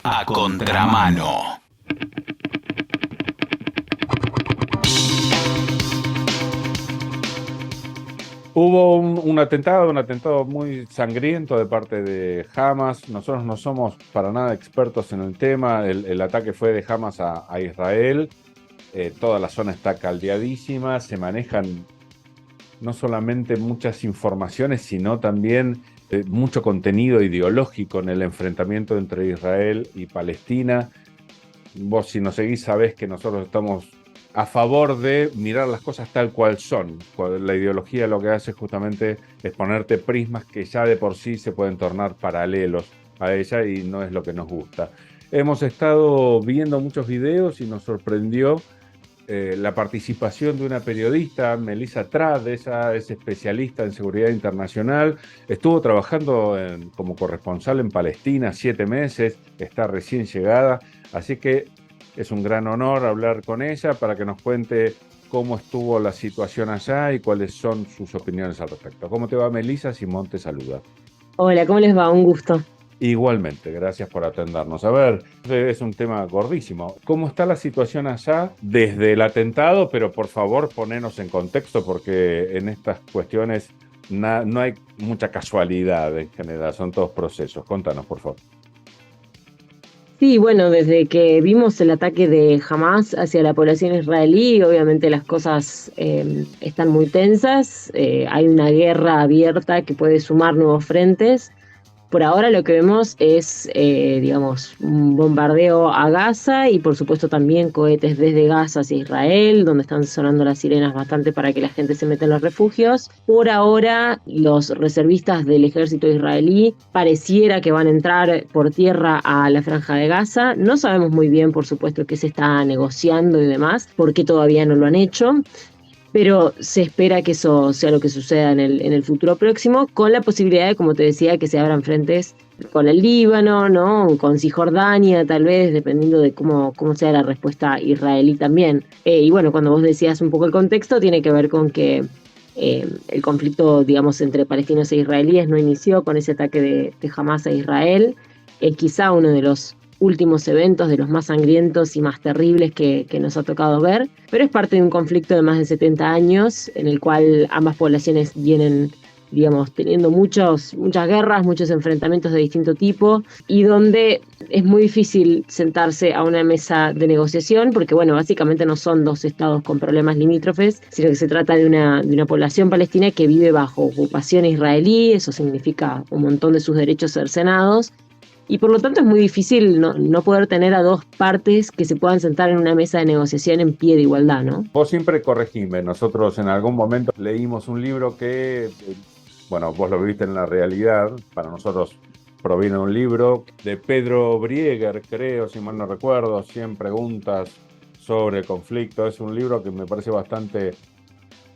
A Contramano. Hubo un atentado muy sangriento de parte de Hamas. Nosotros no somos para nada expertos en el tema. El ataque fue de Hamas a Israel. Toda la zona está caldeadísima. Se manejan no solamente muchas informaciones, sino también mucho contenido ideológico en el enfrentamiento entre Israel y Palestina. Vos, si nos seguís, sabés que nosotros estamos a favor de mirar las cosas tal cual son. La ideología lo que hace justamente es ponerte prismas que ya de por sí se pueden tornar paralelos a ella y no es lo que nos gusta. Hemos estado viendo muchos videos y nos sorprendió la participación de una periodista, Melissa Trad. Ella es especialista en seguridad internacional, estuvo trabajando como corresponsal en Palestina 7 meses, está recién llegada, así que es un gran honor hablar con ella para que nos cuente cómo estuvo la situación allá y cuáles son sus opiniones al respecto. ¿Cómo te va, Melissa? Simón te saluda. Hola, ¿cómo les va? Un gusto. Igualmente, gracias por atendernos. A ver, es un tema gordísimo. ¿Cómo está la situación allá desde el atentado? Pero por favor, ponenos en contexto porque en estas cuestiones no hay mucha casualidad en general, son todos procesos. Contanos, por favor. Sí, bueno, desde que vimos el ataque de Hamas hacia la población israelí, obviamente las cosas están muy tensas. Hay una guerra abierta que puede sumar nuevos frentes. Por ahora lo que vemos es, digamos, un bombardeo a Gaza y por supuesto también cohetes desde Gaza hacia Israel, donde están sonando las sirenas bastante para que la gente se meta en los refugios. Por ahora, los reservistas del ejército israelí pareciera que van a entrar por tierra a la franja de Gaza. No sabemos muy bien, por supuesto, qué se está negociando y demás, porque todavía no lo han hecho. Pero se espera que eso sea lo que suceda en el futuro próximo, con la posibilidad de, como te decía, que se abran frentes con el Líbano, ¿no? Con Cisjordania, tal vez, dependiendo de cómo sea la respuesta israelí también. Y bueno, cuando vos decías un poco el contexto, tiene que ver con que el conflicto, digamos, entre palestinos e israelíes no inició con ese ataque de Hamas a Israel. Es quizá uno de los últimos eventos, de los más sangrientos y más terribles que nos ha tocado ver, pero es parte de un conflicto de más de 70 años en el cual ambas poblaciones vienen, digamos, teniendo muchas guerras, muchos enfrentamientos de distinto tipo y donde es muy difícil sentarse a una mesa de negociación porque, bueno, básicamente no son dos estados con problemas limítrofes, sino que se trata de una población palestina que vive bajo ocupación israelí. Eso significa un montón de sus derechos cercenados. Y por lo tanto es muy difícil no poder tener a dos partes que se puedan sentar en una mesa de negociación en pie de igualdad, ¿no? Vos siempre corregime. Nosotros en algún momento leímos un libro que, bueno, vos lo viviste en la realidad. Para nosotros proviene de un libro de Pedro Brieger, creo, si mal no recuerdo, 100 preguntas sobre el conflicto. Es un libro que me parece bastante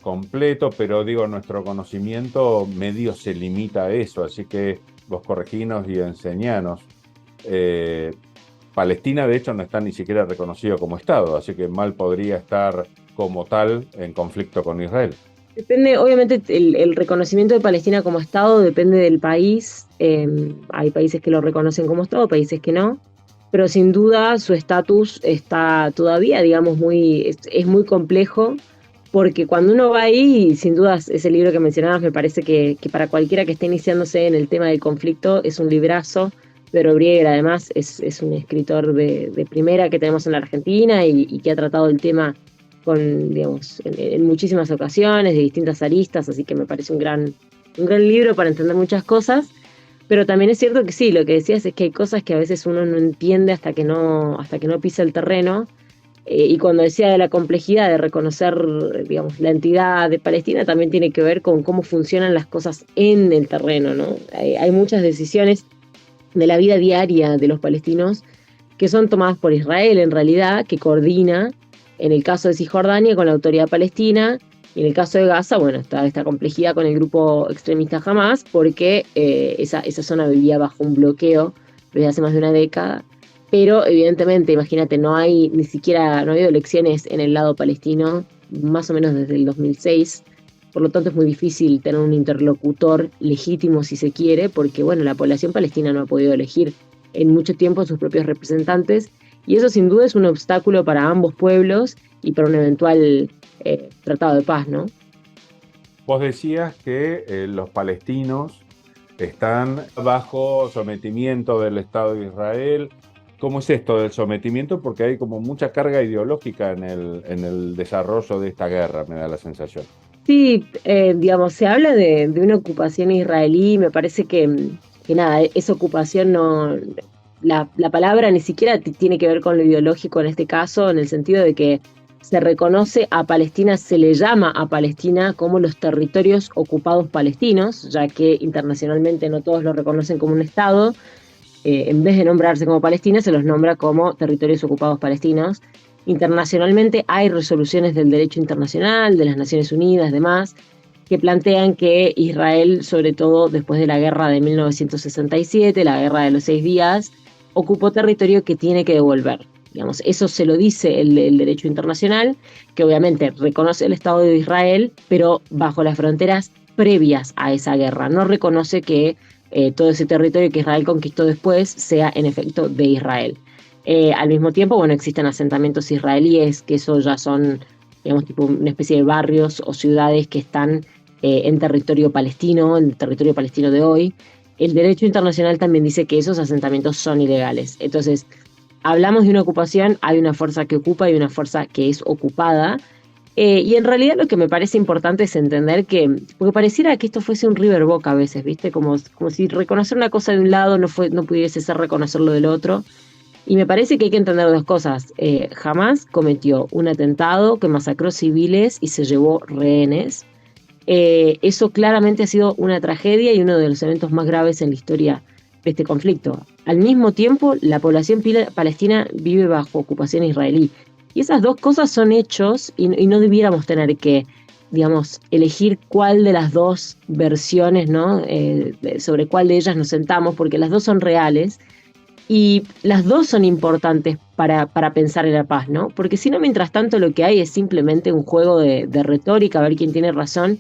completo, pero digo, nuestro conocimiento medio se limita a eso, así que vos correginos y enseñanos. Palestina, de hecho, no está ni siquiera reconocido como Estado, así que mal podría estar como tal en conflicto con Israel. Depende, obviamente, el reconocimiento de Palestina como Estado depende del país. Hay países que lo reconocen como Estado, países que no. Pero sin duda su estatus está todavía, digamos, es muy complejo. Porque cuando uno va ahí, sin dudas, ese libro que mencionabas me parece que para cualquiera que esté iniciándose en el tema del conflicto es un librazo. Pedro Brieger, además, es un escritor de primera que tenemos en la Argentina y que ha tratado el tema con, digamos, en muchísimas ocasiones, de distintas aristas, así que me parece un gran libro para entender muchas cosas. Pero también es cierto que sí, lo que decías es que hay cosas que a veces uno no entiende hasta que no pisa el terreno. Y cuando decía de la complejidad de reconocer, digamos, la entidad de Palestina, también tiene que ver con cómo funcionan las cosas en el terreno, ¿no? Hay muchas decisiones de la vida diaria de los palestinos que son tomadas por Israel, en realidad, que coordina, en el caso de Cisjordania, con la autoridad palestina, y en el caso de Gaza, bueno, está esta complejidad con el grupo extremista Hamas, porque esa zona vivía bajo un bloqueo desde hace más de una década. Pero evidentemente, imagínate, no ha habido elecciones en el lado palestino más o menos desde el 2006. Por lo tanto es muy difícil tener un interlocutor legítimo si se quiere, porque bueno, la población palestina no ha podido elegir en mucho tiempo sus propios representantes, y eso sin duda es un obstáculo para ambos pueblos y para un eventual tratado de paz, ¿no? Vos decías que los palestinos están bajo sometimiento del Estado de Israel. ¿Cómo es esto del sometimiento? Porque hay como mucha carga ideológica en el desarrollo de esta guerra, me da la sensación. Sí, digamos, se habla de una ocupación israelí, me parece que nada, esa ocupación no, la palabra ni siquiera tiene que ver con lo ideológico en este caso, en el sentido de que se reconoce a Palestina, se le llama a Palestina como los territorios ocupados palestinos, ya que internacionalmente no todos lo reconocen como un Estado. En vez de nombrarse como Palestina, se los nombra como territorios ocupados palestinos. Internacionalmente hay resoluciones del derecho internacional, de las Naciones Unidas, demás, que plantean que Israel, sobre todo después de la guerra de 1967, la guerra de los 6 días, ocupó territorio que tiene que devolver. Digamos, eso se lo dice el derecho internacional, que obviamente reconoce el Estado de Israel, pero bajo las fronteras previas a esa guerra. No reconoce que todo ese territorio que Israel conquistó después sea en efecto de Israel. Al mismo tiempo, bueno, existen asentamientos israelíes, que eso ya son, digamos, tipo una especie de barrios o ciudades que están en territorio palestino, en el territorio palestino de hoy. El derecho internacional también dice que esos asentamientos son ilegales. Entonces, hablamos de una ocupación, hay una fuerza que ocupa y una fuerza que es ocupada. Y en realidad lo que me parece importante es entender que, porque pareciera que esto fuese un riverboca a veces, ¿viste? Como si reconocer una cosa de un lado no pudiese ser reconocerlo del otro. Y me parece que hay que entender dos cosas. Hamás cometió un atentado que masacró civiles y se llevó rehenes. Eso claramente ha sido una tragedia y uno de los eventos más graves en la historia de este conflicto. Al mismo tiempo, la población palestina vive bajo ocupación israelí. Y esas dos cosas son hechos y no debiéramos tener que, digamos, elegir cuál de las dos versiones, ¿no? Sobre cuál de ellas nos sentamos, porque las dos son reales y las dos son importantes para pensar en la paz, ¿no? Porque si no, mientras tanto, lo que hay es simplemente un juego de retórica, a ver quién tiene razón.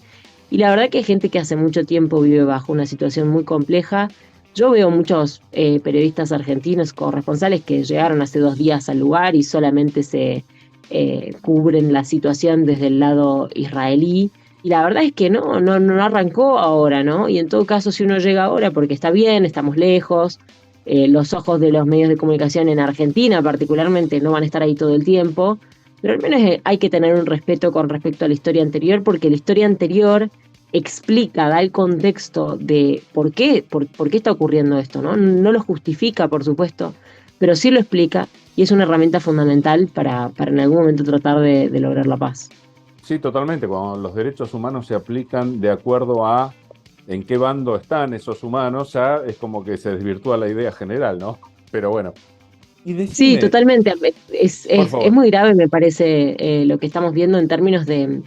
Y la verdad que hay gente que hace mucho tiempo vive bajo una situación muy compleja. Yo veo muchos periodistas argentinos corresponsales que llegaron hace 2 días al lugar y solamente se cubren la situación desde el lado israelí. Y la verdad es que no arrancó ahora, ¿no? Y en todo caso, si uno llega ahora, porque está bien, estamos lejos, los ojos de los medios de comunicación en Argentina particularmente no van a estar ahí todo el tiempo, pero al menos hay que tener un respeto con respecto a la historia anterior, porque la historia anterior explica, da el contexto de por qué está ocurriendo esto, ¿no? No lo justifica, por supuesto, pero sí lo explica y es una herramienta fundamental para en algún momento tratar de lograr la paz. Sí, totalmente. Cuando los derechos humanos se aplican de acuerdo a en qué bando están esos humanos, ya es como que se desvirtúa la idea general, ¿no? Pero bueno. Y Sí, decime, totalmente. por Es favor. muy grave, me parece, lo que estamos viendo en términos de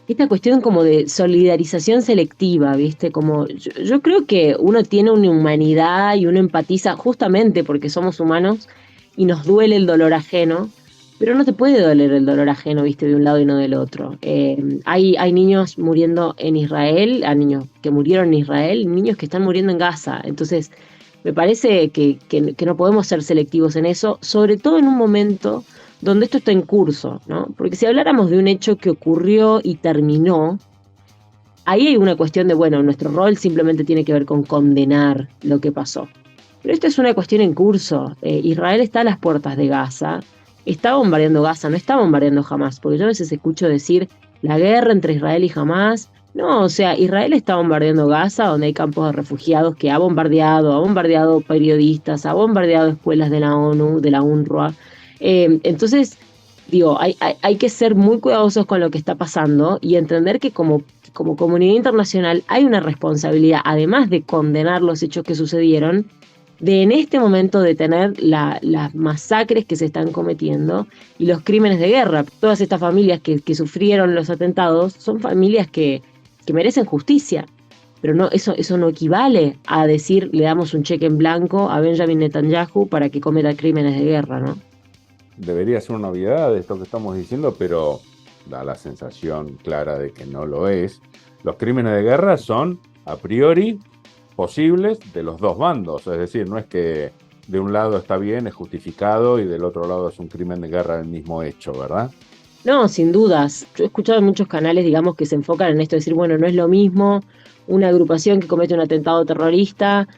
esta cuestión como de solidarización selectiva, ¿viste? Como yo creo que uno tiene una humanidad y uno empatiza justamente porque somos humanos y nos duele el dolor ajeno, pero no te puede doler el dolor ajeno, ¿viste? De un lado y no del otro. Hay niños muriendo en Israel, hay niños que murieron en Israel, niños que están muriendo en Gaza. Entonces, me parece que no podemos ser selectivos en eso, sobre todo en un momento donde esto está en curso, ¿no? Porque si habláramos de un hecho que ocurrió y terminó, ahí hay una cuestión de, bueno, nuestro rol simplemente tiene que ver con condenar lo que pasó. Pero esto es una cuestión en curso. Israel está a las puertas de Gaza, está bombardeando Gaza, no está bombardeando Hamás, porque yo a veces escucho decir la guerra entre Israel y Hamás. No, o sea, Israel está bombardeando Gaza, donde hay campos de refugiados que ha bombardeado periodistas, ha bombardeado escuelas de la ONU, de la UNRWA. Entonces, digo, hay que ser muy cuidadosos con lo que está pasando y entender que como comunidad internacional hay una responsabilidad, además de condenar los hechos que sucedieron, de en este momento detener las masacres que se están cometiendo y los crímenes de guerra. Todas estas familias que sufrieron los atentados son familias que merecen justicia. Pero no, eso no equivale a decir le damos un cheque en blanco a Benjamin Netanyahu para que cometa crímenes de guerra, ¿no? Debería ser una obviedad esto que estamos diciendo, pero da la sensación clara de que no lo es. Los crímenes de guerra son a priori posibles de los dos bandos, es decir, no es que de un lado está bien, es justificado, y del otro lado es un crimen de guerra el mismo hecho, ¿verdad? No, sin dudas. Yo he escuchado en muchos canales, digamos, que se enfocan en esto de decir, bueno, no es lo mismo una agrupación que comete un atentado terrorista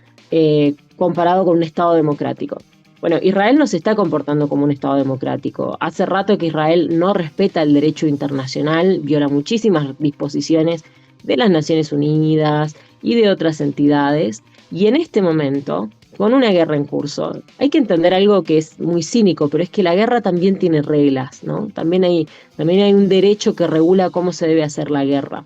comparado con un Estado democrático. Bueno, Israel no se está comportando como un Estado democrático. Hace rato que Israel no respeta el derecho internacional, viola muchísimas disposiciones de las Naciones Unidas y de otras entidades. Y en este momento, con una guerra en curso, hay que entender algo que es muy cínico, pero es que la guerra también tiene reglas, ¿no? También hay un derecho que regula cómo se debe hacer la guerra.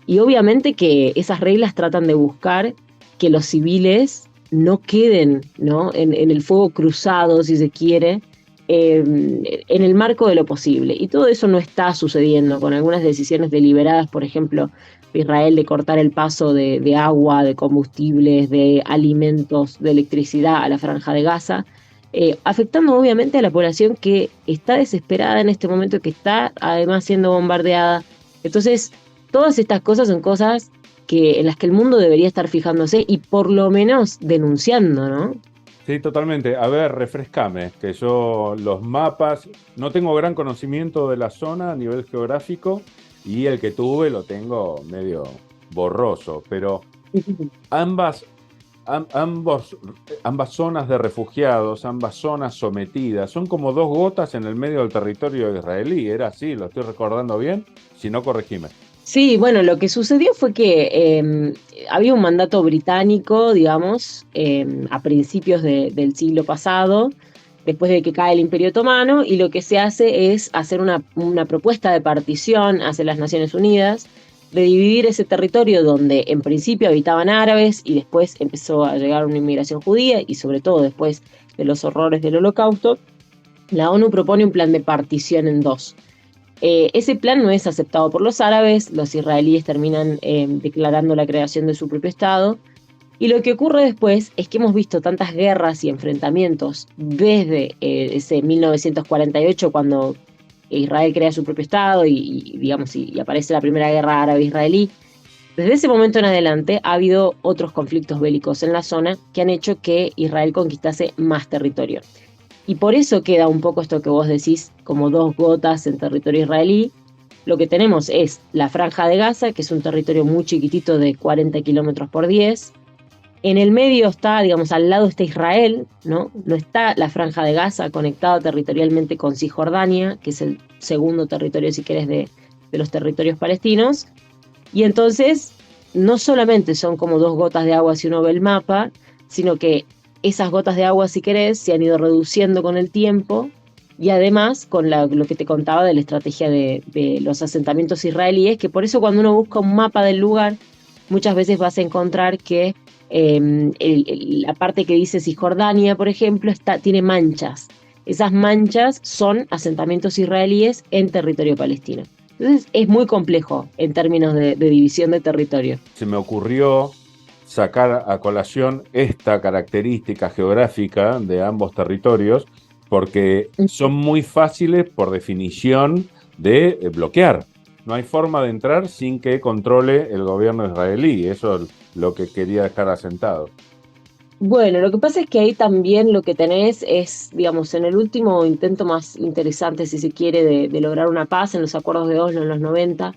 Y obviamente que esas reglas tratan de buscar que los civiles no queden, ¿no? En el fuego cruzado, si se quiere, en el marco de lo posible. Y todo eso no está sucediendo con algunas decisiones deliberadas, por ejemplo, de Israel de cortar el paso de agua, de combustibles, de alimentos, de electricidad a la Franja de Gaza, afectando obviamente a la población que está desesperada en este momento, que está además siendo bombardeada. Entonces, todas estas cosas son cosas en las que el mundo debería estar fijándose y por lo menos denunciando, ¿no? Sí, totalmente. A ver, refrescame, que yo los mapas, no tengo gran conocimiento de la zona a nivel geográfico, y el que tuve lo tengo medio borroso, pero ambas, ambas zonas de refugiados, ambas zonas sometidas, son como dos gotas en el medio del territorio israelí. ¿Era así? ¿Lo estoy recordando bien? Si no, corregime. Sí, bueno, lo que sucedió fue que había un mandato británico, digamos, a principios del siglo pasado, después de que cae el Imperio Otomano, y lo que se hace es hacer una propuesta de partición hacia las Naciones Unidas, de dividir ese territorio donde en principio habitaban árabes y después empezó a llegar una inmigración judía, y sobre todo después de los horrores del Holocausto. La ONU propone un plan de partición en dos. Ese plan no es aceptado por los árabes, los israelíes terminan declarando la creación de su propio Estado, y lo que ocurre después es que hemos visto tantas guerras y enfrentamientos desde ese 1948, cuando Israel crea su propio Estado digamos, y aparece la primera guerra árabe-israelí. Desde ese momento en adelante ha habido otros conflictos bélicos en la zona que han hecho que Israel conquistase más territorio. Y por eso queda un poco esto que vos decís, como dos gotas en territorio israelí. Lo que tenemos es la Franja de Gaza, que es un territorio muy chiquitito de 40 kilómetros por 10. En el medio está, digamos, al lado está Israel, ¿no? No está la Franja de Gaza conectada territorialmente con Cisjordania, que es el segundo territorio, si querés, de los territorios palestinos. Y entonces, no solamente son como dos gotas de agua si uno ve el mapa, sino que esas gotas de agua, si querés, se han ido reduciendo con el tiempo, y además con lo que te contaba de la estrategia de los asentamientos israelíes, que por eso cuando uno busca un mapa del lugar, muchas veces vas a encontrar que la parte que dice Cisjordania, por ejemplo, tiene manchas. Esas manchas son asentamientos israelíes en territorio palestino. Entonces es muy complejo en términos de división de territorio. Se me ocurrió sacar a colación esta característica geográfica de ambos territorios, porque son muy fáciles, por definición, de bloquear. No hay forma de entrar sin que controle el gobierno israelí. Eso es lo que quería dejar asentado. Bueno, lo que pasa es que ahí también lo que tenés es, digamos, en el último intento más interesante, si se quiere, de lograr una paz en los acuerdos de Oslo en los 90,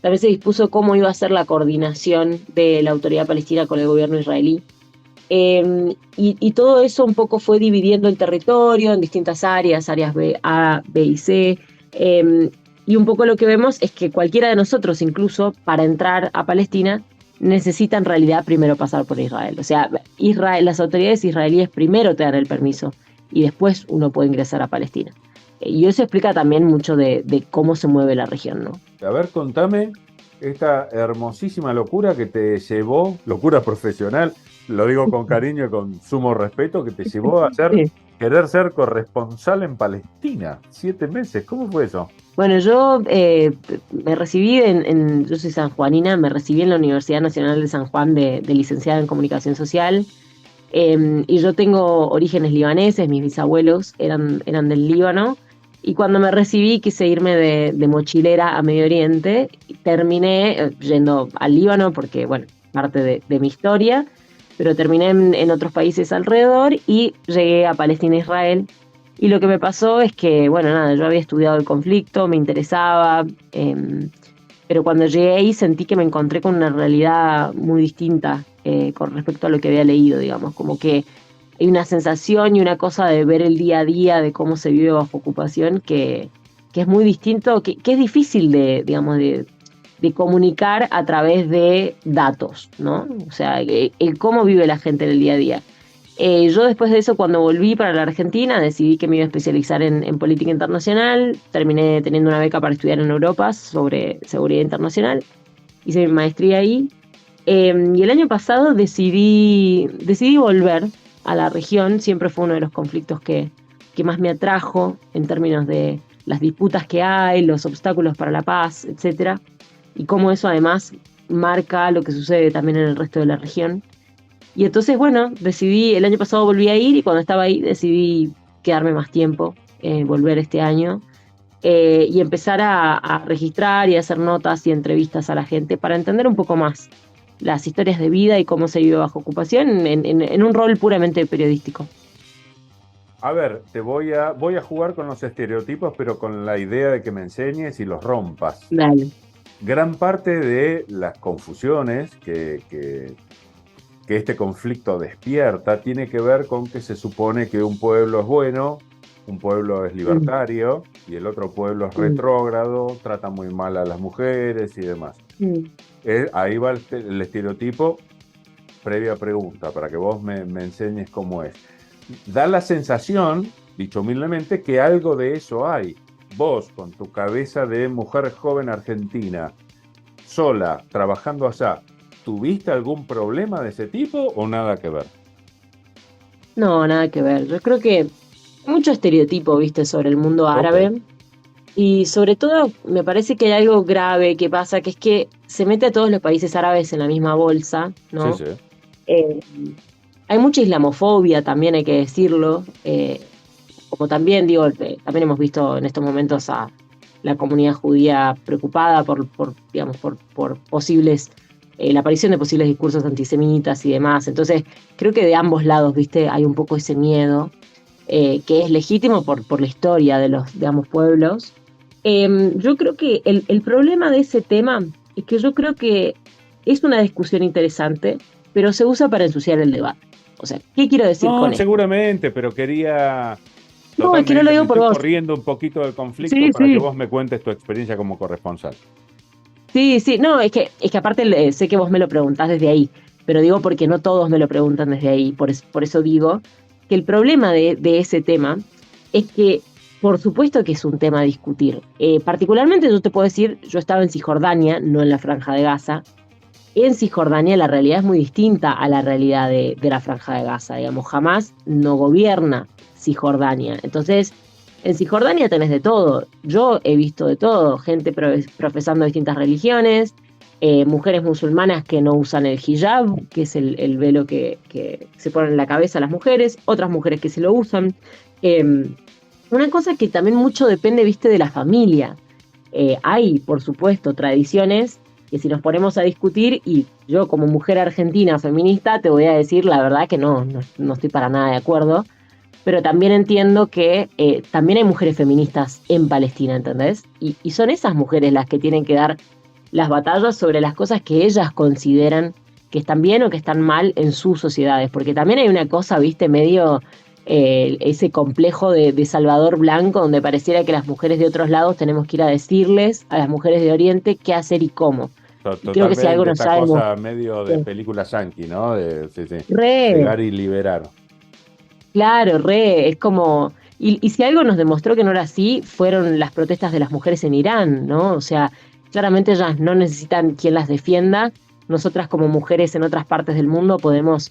también se dispuso cómo iba a ser la coordinación de la autoridad palestina con el gobierno israelí. Y todo eso un poco fue dividiendo el territorio en distintas áreas B, A, B y C. Y un poco lo que vemos es que cualquiera de nosotros, incluso para entrar a Palestina, necesita en realidad primero pasar por Israel. O sea, las autoridades israelíes primero te dan el permiso y después uno puede ingresar a Palestina. Y eso explica también mucho de cómo se mueve la región, ¿no? A ver, contame esta hermosísima locura que te llevó, locura profesional, lo digo con cariño y con sumo respeto, que te llevó a querer ser corresponsal en Palestina. 7 meses, ¿cómo fue eso? Bueno, yo me recibí yo soy sanjuanina, me recibí en la Universidad Nacional de San Juan de licenciada en Comunicación Social, y yo tengo orígenes libaneses, mis bisabuelos eran del Líbano, y cuando me recibí quise irme de mochilera a Medio Oriente, y terminé yendo al Líbano porque, bueno, parte de mi historia, pero terminé en otros países alrededor y llegué a Palestina e Israel. Y lo que me pasó es que, bueno, nada, yo había estudiado el conflicto, me interesaba, pero cuando llegué ahí sentí que me encontré con una realidad muy distinta con respecto a lo que había leído, digamos, como que hay una sensación y una cosa de ver el día a día de cómo se vive bajo ocupación que es muy distinto, que es difícil digamos, de comunicar a través de datos, ¿no? O sea, el cómo vive la gente en el día a día. Yo después de eso, cuando volví para la Argentina, decidí que me iba a especializar en política internacional, terminé teniendo una beca para estudiar en Europa sobre seguridad internacional, hice mi maestría ahí, y el año pasado decidí volver a la región. Siempre fue uno de los conflictos que más me atrajo en términos de las disputas que hay, los obstáculos para la paz, etcétera, y cómo eso además marca lo que sucede también en el resto de la región. Y entonces, bueno, el año pasado volví a ir y cuando estaba ahí decidí quedarme más tiempo, volver este año y empezar a registrar y a hacer notas y entrevistas a la gente para entender un poco más las historias de vida y cómo se vive bajo ocupación en un rol puramente periodístico. A ver, voy a jugar con los estereotipos, pero con la idea de que me enseñes y los rompas. Dale. Gran parte de las confusiones que este conflicto despierta tiene que ver con que se supone que un pueblo es bueno, un pueblo es libertario y el otro pueblo es retrógrado, trata muy mal a las mujeres y demás. Ahí va el estereotipo. Previa pregunta, para que vos me enseñes cómo es. Da la sensación, dicho humildemente, que algo de eso hay. Vos, con tu cabeza de mujer joven argentina, sola, trabajando allá, ¿tuviste algún problema de ese tipo o nada que ver? No, nada que ver. Yo creo que hay mucho estereotipo, viste, sobre el mundo árabe. Okay. Y sobre todo me parece que hay algo grave que pasa, que es que se mete a todos los países árabes en la misma bolsa, ¿no? Sí, sí. Hay mucha islamofobia también, hay que decirlo. Como también, digo, también hemos visto en estos momentos a la comunidad judía preocupada por posibles, la aparición de posibles discursos antisemitas y demás. Entonces, creo que de ambos lados, viste, hay un poco ese miedo, que es legítimo por la historia de de ambos pueblos. Yo creo que el problema de ese tema es que yo creo que es una discusión interesante, pero se usa para ensuciar el debate. O sea, ¿qué quiero decir con esto? Seguramente, pero quería... No, es que no lo digo por vos. Corriendo un poquito del conflicto para que vos me cuentes tu experiencia como corresponsal. Sí, no, es que aparte sé que vos me lo preguntás desde ahí, pero digo porque no todos me lo preguntan desde ahí, por eso digo que el problema de ese tema es que, por supuesto que es un tema a discutir. Particularmente yo te puedo decir, yo estaba en Cisjordania, no en la Franja de Gaza. En Cisjordania la realidad es muy distinta a la realidad de la Franja de Gaza, digamos, Hamás no gobierna Cisjordania. Entonces, en Cisjordania tenés de todo. Yo he visto de todo, gente profesando distintas religiones, mujeres musulmanas que no usan el hijab, que es el velo que se ponen en la cabeza a las mujeres, otras mujeres que se lo usan. Una cosa que también mucho depende, viste, de la familia. Hay, por supuesto, tradiciones que si nos ponemos a discutir, y yo como mujer argentina feminista te voy a decir la verdad que no estoy para nada de acuerdo, pero también entiendo que también hay mujeres feministas en Palestina, ¿entendés? Y son esas mujeres las que tienen que dar las batallas sobre las cosas que ellas consideran que están bien o que están mal en sus sociedades, porque también hay una cosa, viste, medio ese complejo de Salvador Blanco, donde pareciera que las mujeres de otros lados tenemos que ir a decirles a las mujeres de Oriente qué hacer y cómo. Y creo que si algo nos sabemos... cosa medio de película yankee, ¿no? Sí. Llegar y liberar. Claro, es como... Y si algo nos demostró que no era así, fueron las protestas de las mujeres en Irán, ¿no? O sea, claramente ellas no necesitan quien las defienda. Nosotras como mujeres en otras partes del mundo podemos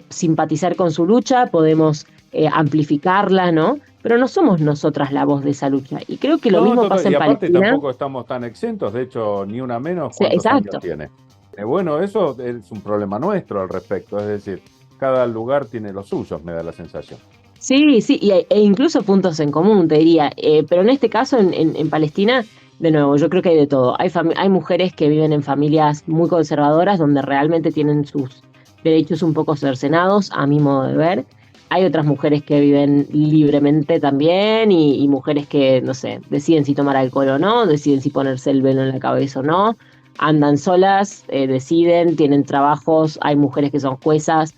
simpatizar con su lucha, podemos amplificarla, ¿no? Pero no somos nosotras la voz de esa lucha. Y creo que lo mismo pasa en Palestina. Y aparte tampoco estamos tan exentos, de hecho, ni una menos. ¿Cuántos años tiene? Bueno, eso es un problema nuestro al respecto, es decir, cada lugar tiene los suyos, me da la sensación. Sí, e incluso puntos en común, te diría. Pero en este caso, en Palestina, de nuevo, yo creo que hay de todo. Hay mujeres que viven en familias muy conservadoras, donde realmente tienen sus derechos un poco cercenados, a mi modo de ver. Hay otras mujeres que viven libremente también y mujeres que, no sé, deciden si tomar alcohol o no, deciden si ponerse el velo en la cabeza o no, andan solas, deciden, tienen trabajos, hay mujeres que son juezas,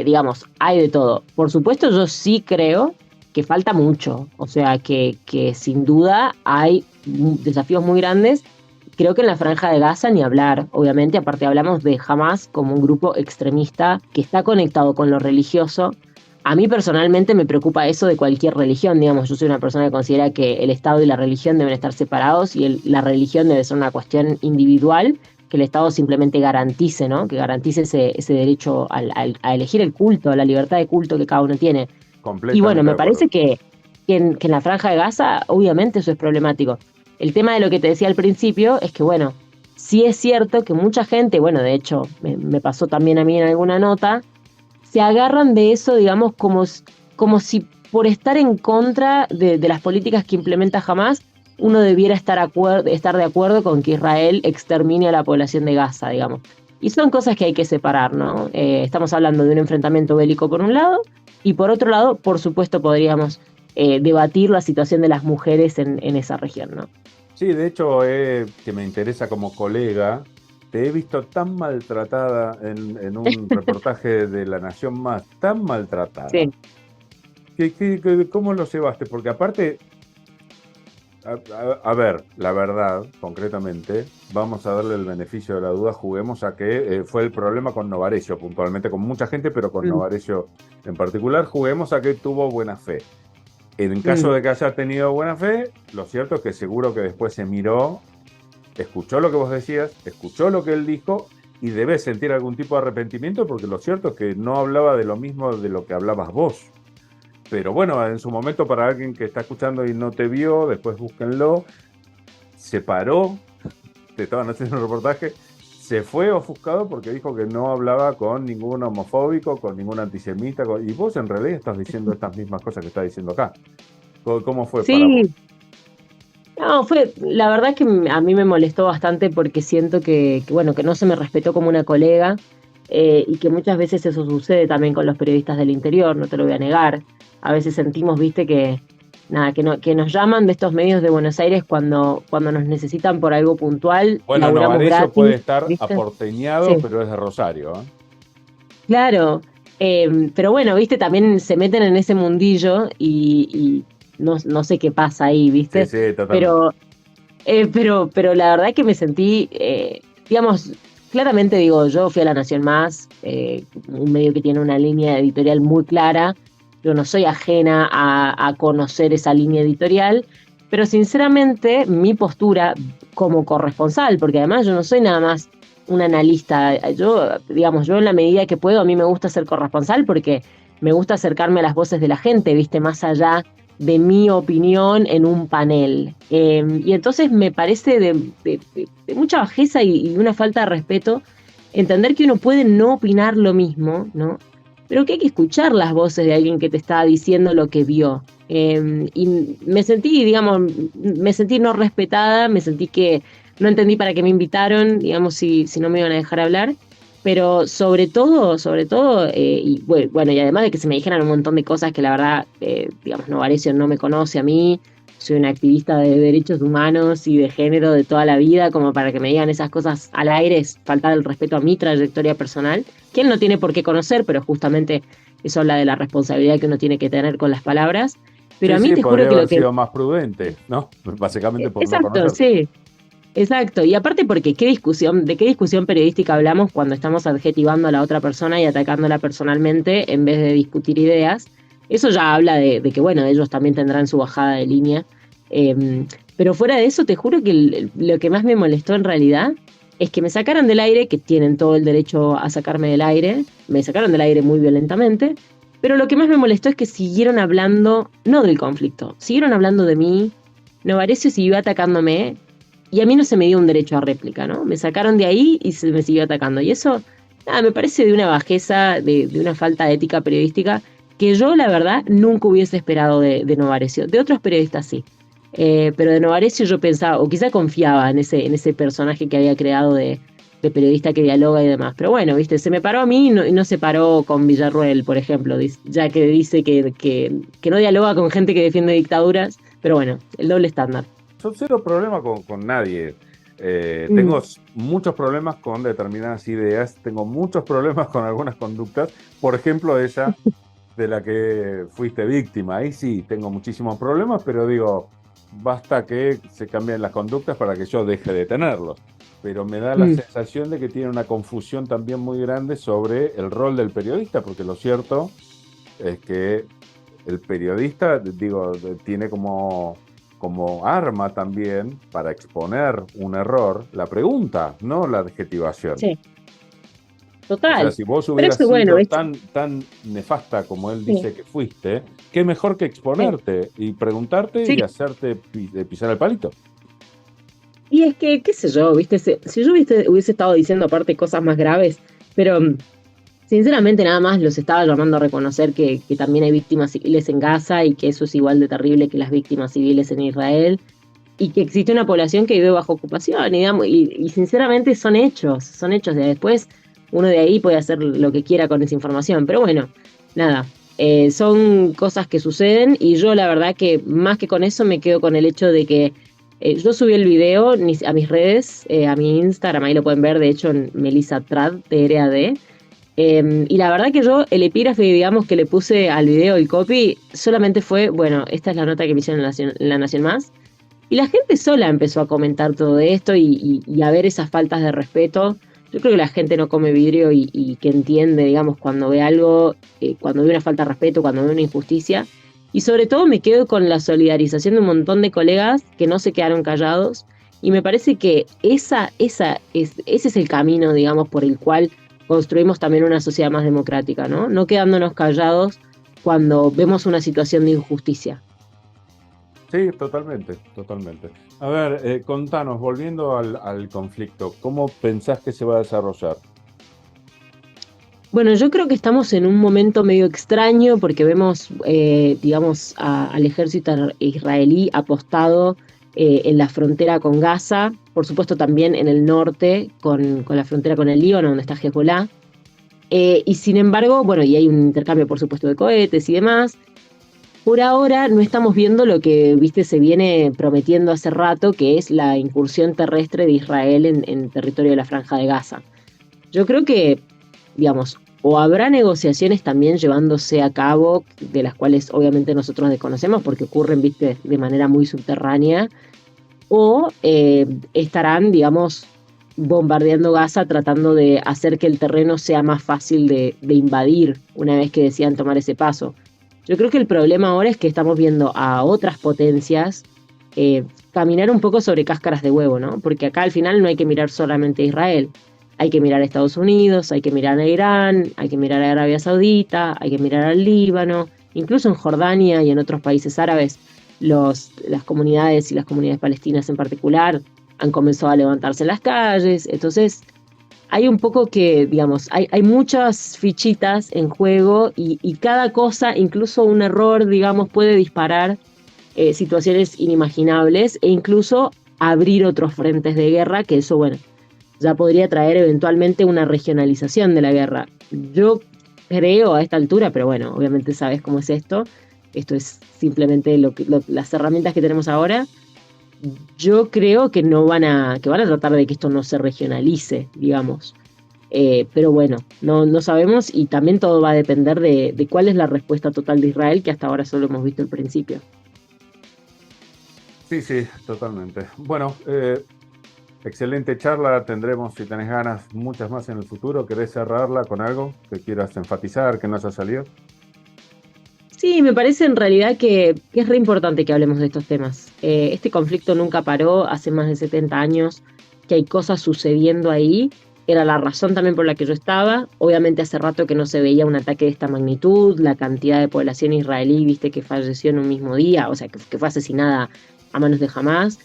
digamos, hay de todo. Por supuesto, yo sí creo que falta mucho, o sea, que sin duda hay desafíos muy grandes. Creo que en la Franja de Gaza ni hablar, obviamente, aparte hablamos de Hamas como un grupo extremista que está conectado con lo religioso. A mí personalmente me preocupa eso de cualquier religión, digamos, yo soy una persona que considera que el Estado y la religión deben estar separados y la religión debe ser una cuestión individual, que el Estado simplemente garantice, ¿no? Que garantice ese derecho a elegir el culto, a la libertad de culto que cada uno tiene. Y bueno, Completamente de me acuerdo. parece que en la Franja de Gaza, obviamente eso es problemático. El tema de lo que te decía al principio es que, bueno, sí es cierto que mucha gente, bueno, de hecho, me pasó también a mí en alguna nota, se agarran de eso, digamos, como si por estar en contra de las políticas que implementa Hamas, uno debiera estar de acuerdo con que Israel extermine a la población de Gaza, digamos. Y son cosas que hay que separar, ¿no? Estamos hablando de un enfrentamiento bélico por un lado, y por otro lado, por supuesto, podríamos debatir la situación de las mujeres en esa región, ¿no? Sí, de hecho, que me interesa como colega, te he visto tan maltratada en un reportaje de La Nación Más, tan maltratada. Sí. ¿Cómo lo llevaste? Porque aparte, a ver, la verdad, concretamente, vamos a darle el beneficio de la duda, juguemos a que fue el problema con Novarecio, puntualmente con mucha gente, pero con Mm, Novarecio en particular, juguemos a que tuvo buena fe. En caso mm. de que haya tenido buena fe, lo cierto es que seguro que después se miró, escuchó lo que vos decías, escuchó lo que él dijo y debes sentir algún tipo de arrepentimiento porque lo cierto es que no hablaba de lo mismo de lo que hablabas vos. Pero bueno, en su momento para alguien que está escuchando y no te vio, después búsquenlo, se paró, te estaban haciendo un reportaje, se fue ofuscado porque dijo que no hablaba con ningún homofóbico, con ningún antisemita, y vos en realidad estás diciendo estas mismas cosas que estás diciendo acá. ¿Cómo fue para vos? Sí, no, la verdad que a mí me molestó bastante porque siento bueno, que no se me respetó como una colega, y que muchas veces eso sucede también con los periodistas del interior, no te lo voy a negar. A veces sentimos, viste, nada, que nos llaman de estos medios de Buenos Aires cuando nos necesitan por algo puntual, Bueno, laburamos Novarecio puede gratis, estar ¿viste? aporteñado, Sí, pero es de Rosario, ¿eh? claro. Pero bueno, viste, también se meten en ese mundillo y no sé qué pasa ahí, Sí, viste. sí, totalmente. Pero pero la verdad que me sentí, digamos, claramente digo, yo fui a La Nación Más, un medio que tiene una línea editorial muy clara. Yo no soy ajena a conocer esa línea editorial, pero sinceramente mi postura como corresponsal, porque además yo no soy nada más un analista, digamos, yo en la medida que puedo, a mí me gusta ser corresponsal porque me gusta acercarme a las voces de la gente, viste, más allá de mi opinión en un panel. Y entonces me parece de mucha bajeza y una falta de respeto entender que uno puede no opinar lo mismo, ¿no? Pero que hay que escuchar las voces de alguien que te está diciendo lo que vio. Y me sentí, digamos, me sentí no respetada, me sentí que no entendí para qué me invitaron, digamos, si no me iban a dejar hablar. Pero sobre todo, y bueno, y además de que se me dijeran un montón de cosas que la verdad, digamos, Novarecio no me conoce a mí, soy una activista de derechos humanos y de género de toda la vida, como para que me digan esas cosas al aire es faltar el respeto a mi trayectoria personal, que él no tiene por qué conocer, pero justamente eso habla de la responsabilidad que uno tiene que tener con las palabras. Pero Sí, a mí sí, te juro podría que haber lo que... sido más prudente, ¿no? Básicamente por no Exacto, conocerte. sí. Exacto, y aparte porque de qué discusión periodística hablamos cuando estamos adjetivando a la otra persona y atacándola personalmente en vez de discutir ideas. Eso ya habla de que, bueno, ellos también tendrán su bajada de línea. Pero fuera de eso, te juro que lo que más me molestó en realidad es que me sacaran del aire, que tienen todo el derecho a sacarme del aire, me sacaron del aire muy violentamente, pero lo que más me molestó es que siguieron hablando, no del conflicto, siguieron hablando de mí. Novarecio siguió atacándome y a mí no se me dio un derecho a réplica, ¿no? Me sacaron de ahí y se me siguió atacando. Y eso, nada, me parece de una bajeza, de una falta de ética periodística que yo, la verdad, nunca hubiese esperado de Novarecio. De otros periodistas sí. Pero de Novarecio yo pensaba, o quizá confiaba en ese personaje que había creado de periodista que dialoga y demás. Pero bueno, viste, se me paró a mí y no se paró con Villarroel, por ejemplo, ya que dice que no dialoga con gente que defiende dictaduras. Pero bueno, el doble estándar. Yo cero problema con nadie. Tengo muchos problemas con determinadas ideas, tengo muchos problemas con algunas conductas, por ejemplo esa de la que fuiste víctima. Ahí sí, tengo muchísimos problemas, pero digo, basta que se cambien las conductas para que yo deje de tenerlos. Pero me da la sensación de que tiene una confusión también muy grande sobre el rol del periodista, porque lo cierto es que el periodista, digo, tiene como arma también para exponer un error la pregunta, no la adjetivación. Sí. Total. O sea, si vos hubieras sido bueno, tan nefasta como él dice que fuiste, qué mejor que exponerte y preguntarte y hacerte pisar el palito. Y es que, qué sé yo, viste, si yo hubiese estado diciendo aparte cosas más graves, pero sinceramente nada más los estaba llamando a reconocer que también hay víctimas civiles en Gaza y que eso es igual de terrible que las víctimas civiles en Israel y que existe una población que vive bajo ocupación y sinceramente son hechos. Y después uno de ahí puede hacer lo que quiera con esa información, pero bueno, nada, son cosas que suceden y yo la verdad que más que con eso me quedo con el hecho de que yo subí el video a mis redes, a mi Instagram, ahí lo pueden ver, de hecho en Melissa Trad, TRAD. Y la verdad que yo, el epígrafe, digamos, que le puse al video, el copy, solamente fue, bueno, esta es la nota que me hicieron en La Nación Más. Y la gente sola empezó a comentar todo esto y a ver esas faltas de respeto. Yo creo que la gente no come vidrio y que entiende, digamos, cuando ve algo, cuando ve una falta de respeto, cuando ve una injusticia. Y sobre todo me quedo con la solidarización de un montón de colegas que no se quedaron callados. Y me parece que ese es el camino, digamos, por el cual construimos también una sociedad más democrática, ¿no? No quedándonos callados cuando vemos una situación de injusticia. Sí, totalmente. A ver, contanos, volviendo al conflicto, ¿cómo pensás que se va a desarrollar? Bueno, yo creo que estamos en un momento medio extraño porque vemos, digamos, al ejército israelí apostado en la frontera con Gaza, por supuesto también en el norte con la frontera con el Líbano, donde está Hezbollah. Y sin embargo, bueno, y hay un intercambio, por supuesto, de cohetes y demás. Por ahora no estamos viendo lo que, viste, se viene prometiendo hace rato, que es la incursión terrestre de Israel en territorio de la Franja de Gaza. Yo creo que, digamos, o habrá negociaciones también llevándose a cabo, de las cuales obviamente nosotros desconocemos porque ocurren, viste, de manera muy subterránea, o estarán, digamos, bombardeando Gaza tratando de hacer que el terreno sea más fácil de invadir una vez que decidan tomar ese paso. Yo creo que el problema ahora es que estamos viendo a otras potencias caminar un poco sobre cáscaras de huevo, ¿no? Porque acá al final no hay que mirar solamente a Israel. Hay que mirar a Estados Unidos, hay que mirar a Irán, hay que mirar a Arabia Saudita, hay que mirar al Líbano, incluso en Jordania y en otros países árabes, las comunidades y las comunidades palestinas en particular han comenzado a levantarse en las calles. Entonces, hay un poco que, digamos, hay muchas fichitas en juego y cada cosa, incluso un error, digamos, puede disparar situaciones inimaginables e incluso abrir otros frentes de guerra, que eso, bueno, ya podría traer eventualmente una regionalización de la guerra. Yo creo a esta altura, pero bueno, obviamente sabes cómo es esto. Esto es simplemente las herramientas que tenemos ahora. Yo creo que van a tratar de que esto no se regionalice, digamos. Pero bueno, no sabemos y también todo va a depender de cuál es la respuesta total de Israel, que hasta ahora solo hemos visto el principio. Sí, totalmente. Bueno, excelente charla, tendremos, si tenés ganas, muchas más en el futuro. ¿Querés cerrarla con algo que quieras enfatizar, que no haya salido? Sí, me parece en realidad que es re importante que hablemos de estos temas. Este conflicto nunca paró, hace más de 70 años que hay cosas sucediendo ahí. Era la razón también por la que yo estaba. Obviamente hace rato que no se veía un ataque de esta magnitud, la cantidad de población israelí, viste, que falleció en un mismo día, o sea, que fue asesinada a manos de Hamás.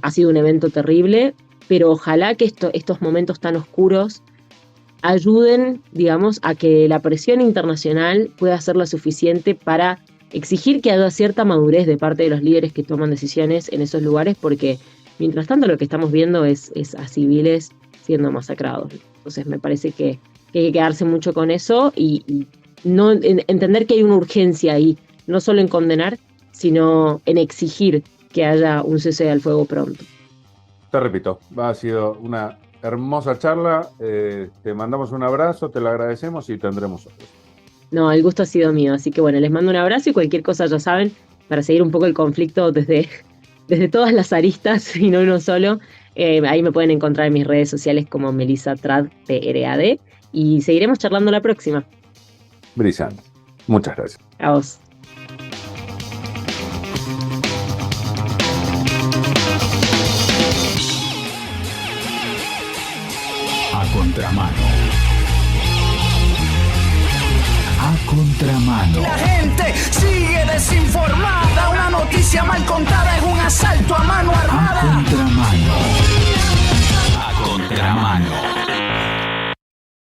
Ha sido un evento terrible, pero ojalá que estos momentos tan oscuros ayuden, digamos, a que la presión internacional pueda ser lo suficiente para exigir que haya cierta madurez de parte de los líderes que toman decisiones en esos lugares, porque mientras tanto lo que estamos viendo es a civiles siendo masacrados. Entonces me parece que hay que quedarse mucho con eso y no entender que hay una urgencia ahí, no solo en condenar, sino en exigir que haya un cese al fuego pronto. Te repito, ha sido una hermosa charla, te mandamos un abrazo, te lo agradecemos y tendremos otros. No, el gusto ha sido mío, así que bueno, les mando un abrazo y cualquier cosa ya saben, para seguir un poco el conflicto desde todas las aristas y no uno solo, ahí me pueden encontrar en mis redes sociales como Melissa Trad, PRAD, y seguiremos charlando la próxima. Brillante. Muchas gracias. A vos. A contramano. A contramano. La gente sigue desinformada. Una noticia mal contada es un asalto a mano armada. A contramano. A contramano.